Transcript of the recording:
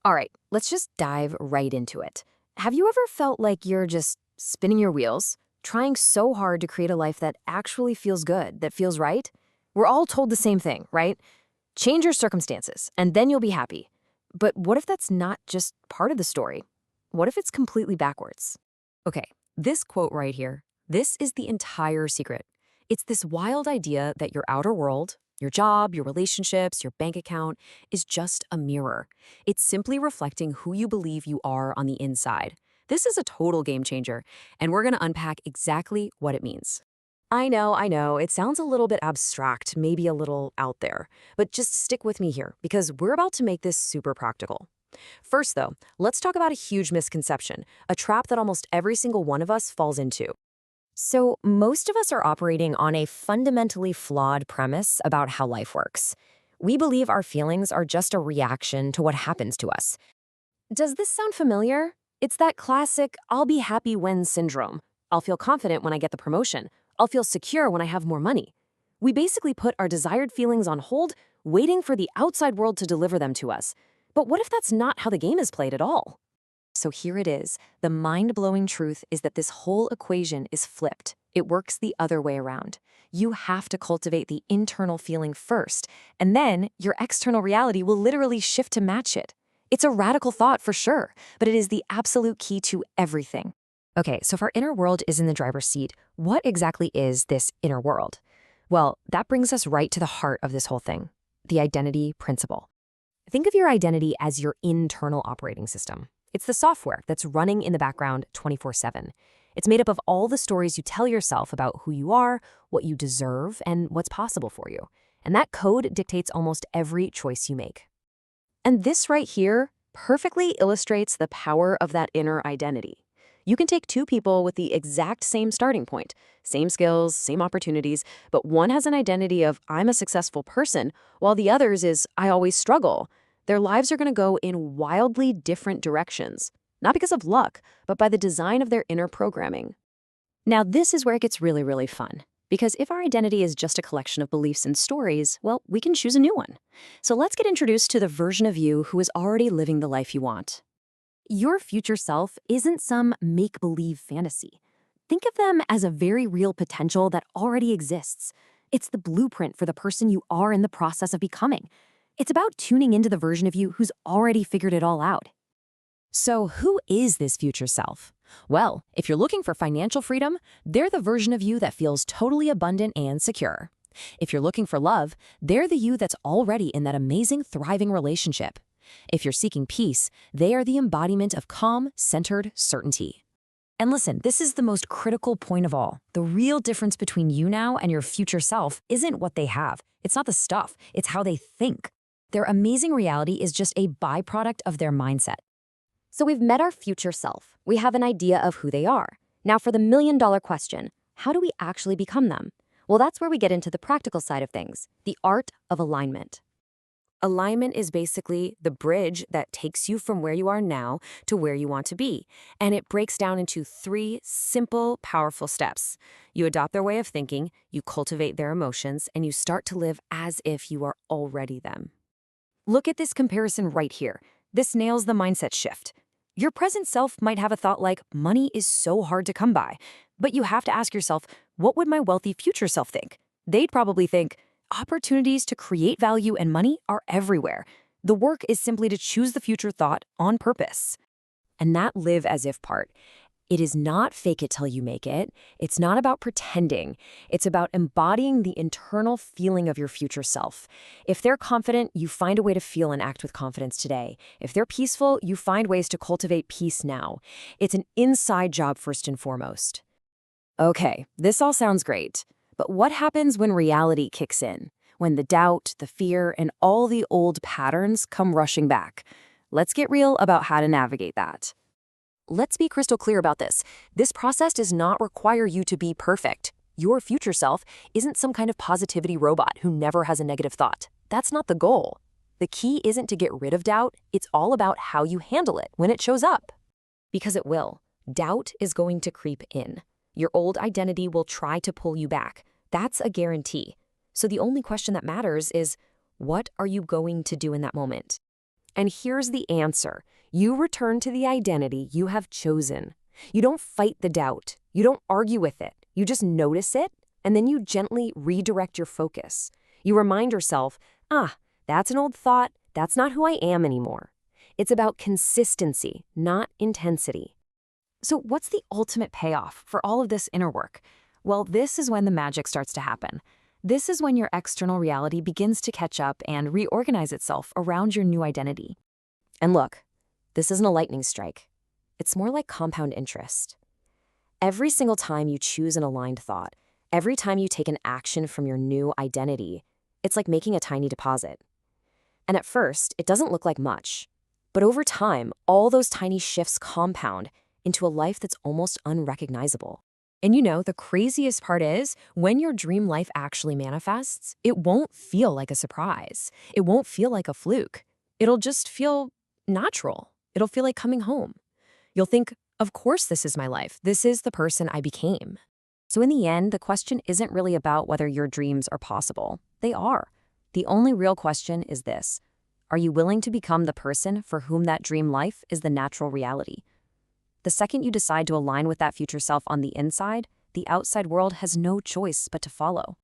All right, let's just dive right into it. Have you ever felt like you're just spinning your wheels, trying so hard to create a life that actually feels good, that feels right? We're all told the same thing, right? Change your circumstances, and then you'll be happy. But what if that's not just part of the story? What if it's completely backwards? Okay, this quote right here, this is the entire secret. It's this wild idea that your outer world, your job, your relationships, your bank account, is just a mirror. It's simply reflecting who you believe you are on the inside. This is a total game changer, and we're going to unpack exactly what it means. I know, it sounds a little bit abstract, maybe a little out there, but just stick with me here because we're about to make this super practical. First, though, let's talk about a huge misconception, a trap that almost every single one of us falls into. So, most of us are operating on a fundamentally flawed premise about how life works. We believe our feelings are just a reaction to what happens to us. Does this sound familiar? It's that classic, I'll be happy when syndrome. I'll feel confident when I get the promotion. I'll feel secure when I have more money. We basically put our desired feelings on hold, waiting for the outside world to deliver them to us. But what if that's not how the game is played at all? So here it is. The mind-blowing truth is that this whole equation is flipped. It works the other way around. You have to cultivate the internal feeling first, and then your external reality will literally shift to match it. It's a radical thought for sure, but it is the absolute key to everything. Okay, so if our inner world is in the driver's seat, what exactly is this inner world? Well, that brings us right to the heart of this whole thing, the identity principle. Think of your identity as your internal operating system. It's the software that's running in the background 24/7. It's made up of all the stories you tell yourself about who you are, what you deserve, and what's possible for you. And that code dictates almost every choice you make. And this right here perfectly illustrates the power of that inner identity. You can take two people with the exact same starting point, same skills, same opportunities, but one has an identity of I'm a successful person, while the other's is I always struggle. Their lives are going to go in wildly different directions, not because of luck, but by the design of their inner programming. Now, this is where it gets really, really fun. Because if our identity is just a collection of beliefs and stories, well, we can choose a new one. So let's get introduced to the version of you who is already living the life you want. Your future self isn't some make-believe fantasy. Think of them as a very real potential that already exists. It's the blueprint for the person you are in the process of becoming. It's about tuning into the version of you who's already figured it all out. So who is this future self? Well, if you're looking for financial freedom, they're the version of you that feels totally abundant and secure. If you're looking for love, they're the you that's already in that amazing, thriving relationship. If you're seeking peace, they are the embodiment of calm, centered certainty. And listen, this is the most critical point of all. The real difference between you now and your future self isn't what they have. It's not the stuff. It's how they think. Their amazing reality is just a byproduct of their mindset. So we've met our future self. We have an idea of who they are. Now for the million-dollar question, how do we actually become them? Well, that's where we get into the practical side of things, the art of alignment. Alignment is basically the bridge that takes you from where you are now to where you want to be. And it breaks down into 3 simple, powerful steps. You adopt their way of thinking, you cultivate their emotions, and you start to live as if you are already them. Look at this comparison right here. This nails the mindset shift. Your present self might have a thought like, money is so hard to come by. But you have to ask yourself, what would my wealthy future self think? They'd probably think, opportunities to create value and money are everywhere. The work is simply to choose the future thought on purpose. And that live as if part. It is not fake it till you make it. It's not about pretending. It's about embodying the internal feeling of your future self. If they're confident, you find a way to feel and act with confidence today. If they're peaceful, you find ways to cultivate peace now. It's an inside job first and foremost. Okay, this all sounds great. But what happens when reality kicks in? When the doubt, the fear, and all the old patterns come rushing back? Let's get real about how to navigate that. Let's be crystal clear about this. This process does not require you to be perfect. Your future self isn't some kind of positivity robot who never has a negative thought. That's not the goal. The key isn't to get rid of doubt. It's all about how you handle it when it shows up. Because it will. Doubt is going to creep in. Your old identity will try to pull you back. That's a guarantee. So the only question that matters is, what are you going to do in that moment? And here's the answer. You return to the identity you have chosen. You don't fight the doubt. You don't argue with it. You just notice it, and then you gently redirect your focus. You remind yourself, that's an old thought. That's not who I am anymore. It's about consistency, not intensity. So what's the ultimate payoff for all of this inner work? Well, this is when the magic starts to happen. This is when your external reality begins to catch up and reorganize itself around your new identity. And look, this isn't a lightning strike. It's more like compound interest. Every single time you choose an aligned thought, every time you take an action from your new identity, it's like making a tiny deposit. And at first, it doesn't look like much. But over time, all those tiny shifts compound into a life that's almost unrecognizable. And the craziest part is, when your dream life actually manifests, it won't feel like a surprise. It won't feel like a fluke. It'll just feel natural. It'll feel like coming home. You'll think, of course this is my life. This is the person I became. So in the end, the question isn't really about whether your dreams are possible. They are. The only real question is this: are you willing to become the person for whom that dream life is the natural reality? The second you decide to align with that future self on the inside, the outside world has no choice but to follow.